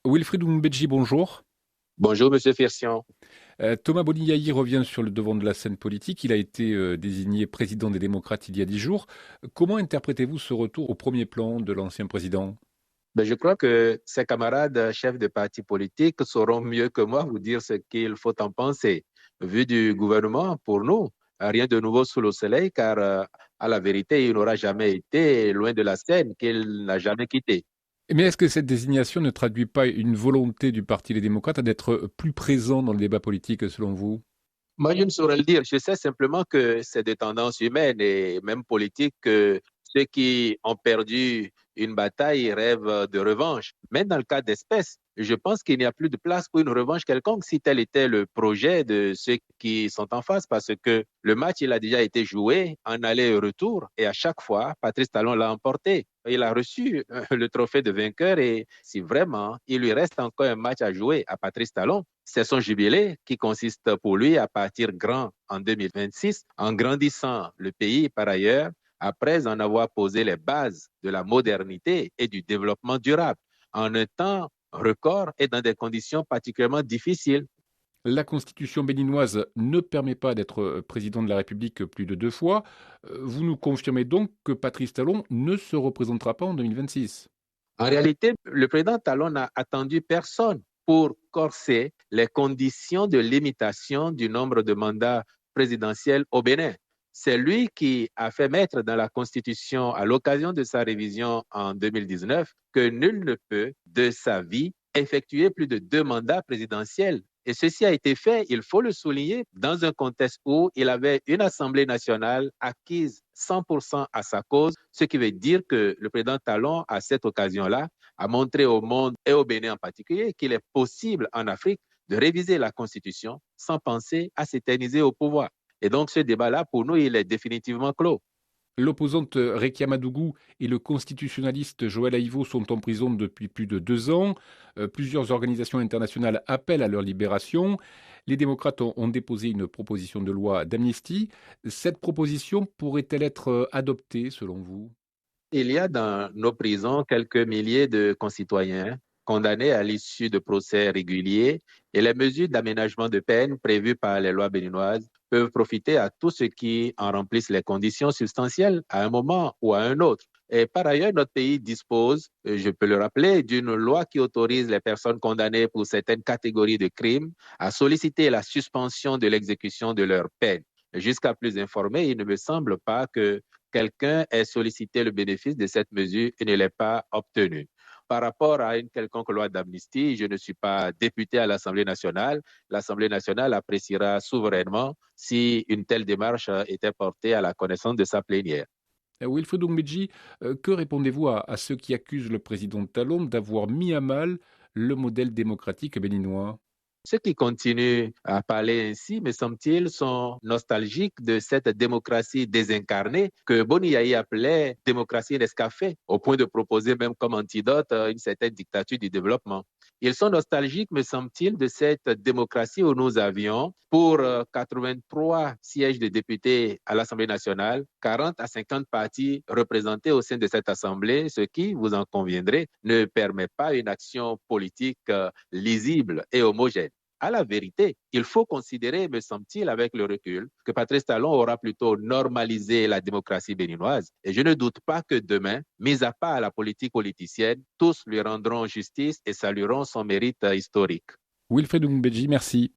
Wilfried Oumbedji, bonjour. Bonjour, Monsieur Fersion. Thomas Boniaï revient sur le devant de la scène politique. Il a été désigné président des démocrates il y a 10 jours. Comment interprétez-vous ce retour au premier plan de l'ancien président? Je crois que ses camarades chefs de partis politiques sauront mieux que moi vous dire ce qu'il faut en penser. Vu du gouvernement, pour nous, rien de nouveau sous le soleil, car à la vérité, il n'aura jamais été loin de la scène qu'il n'a jamais quittée. Mais est-ce que cette désignation ne traduit pas une volonté du Parti des démocrates d'être plus présent dans le débat politique, selon vous? Moi, je ne saurais le dire. Je sais simplement que c'est des tendances humaines et même politiques que ceux qui ont perdu une bataille rêvent de revanche. Mais dans le cas d'espèce, je pense qu'il n'y a plus de place pour une revanche quelconque si tel était le projet de ceux qui sont en face, parce que le match, il a déjà été joué en aller-retour et à chaque fois, Patrice Talon l'a emporté. Il a reçu le trophée de vainqueur et si vraiment il lui reste encore un match à jouer à Patrice Talon, c'est son jubilé qui consiste pour lui à partir grand en 2026, en grandissant le pays par ailleurs, après en avoir posé les bases de la modernité et du développement durable, en un temps record et dans des conditions particulièrement difficiles. La constitution béninoise ne permet pas d'être président de la République plus de 2 fois. Vous nous confirmez donc que Patrice Talon ne se représentera pas en 2026? En réalité, le président Talon n'a attendu personne pour corser les conditions de limitation du nombre de mandats présidentiels au Bénin. C'est lui qui a fait mettre dans la Constitution, à l'occasion de sa révision en 2019, que nul ne peut, de sa vie, effectuer plus de 2 mandats présidentiels. Et ceci a été fait, il faut le souligner, dans un contexte où il avait une Assemblée nationale acquise 100% à sa cause, ce qui veut dire que le président Talon, à cette occasion-là, a montré au monde et au Bénin en particulier qu'il est possible en Afrique de réviser la Constitution sans penser à s'éterniser au pouvoir. Et donc ce débat-là, pour nous, il est définitivement clos. L'opposante Rekia Madougou et le constitutionnaliste Joël Aïvo sont en prison depuis plus de 2 ans. Plusieurs organisations internationales appellent à leur libération. Les démocrates ont déposé une proposition de loi d'amnistie. Cette proposition pourrait-elle être adoptée selon vous? Il y a dans nos prisons quelques milliers de concitoyens condamnés à l'issue de procès réguliers et les mesures d'aménagement de peine prévues par les lois béninoises peuvent profiter à tous ceux qui en remplissent les conditions substantielles à un moment ou à un autre. Et par ailleurs, notre pays dispose, je peux le rappeler, d'une loi qui autorise les personnes condamnées pour certaines catégories de crimes à solliciter la suspension de l'exécution de leur peine. Jusqu'à plus informé, il ne me semble pas que quelqu'un ait sollicité le bénéfice de cette mesure et ne l'ait pas obtenu. Par rapport à une quelconque loi d'amnistie, je ne suis pas député à l'Assemblée nationale. L'Assemblée nationale appréciera souverainement si une telle démarche était portée à la connaissance de sa plénière. Wilfried Oumbedji, que répondez-vous à ceux qui accusent le président Talon d'avoir mis à mal le modèle démocratique béninois? Ceux qui continuent à parler ainsi, me semble-t-il, sont nostalgiques de cette démocratie désincarnée que Boniaï appelait démocratie d'escafé, au point de proposer même comme antidote une certaine dictature du développement. Ils sont nostalgiques, me semble-t-il, de cette démocratie où nous avions, pour 83 sièges de députés à l'Assemblée nationale, 40 à 50 partis représentés au sein de cette Assemblée, ce qui, vous en conviendrez, ne permet pas une action politique lisible et homogène. À la vérité, il faut considérer, me semble-t-il, avec le recul, que Patrice Talon aura plutôt normalisé la démocratie béninoise. Et je ne doute pas que demain, mis à part la politique politicienne, tous lui rendront justice et salueront son mérite historique. Wilfried Oumbedji, merci.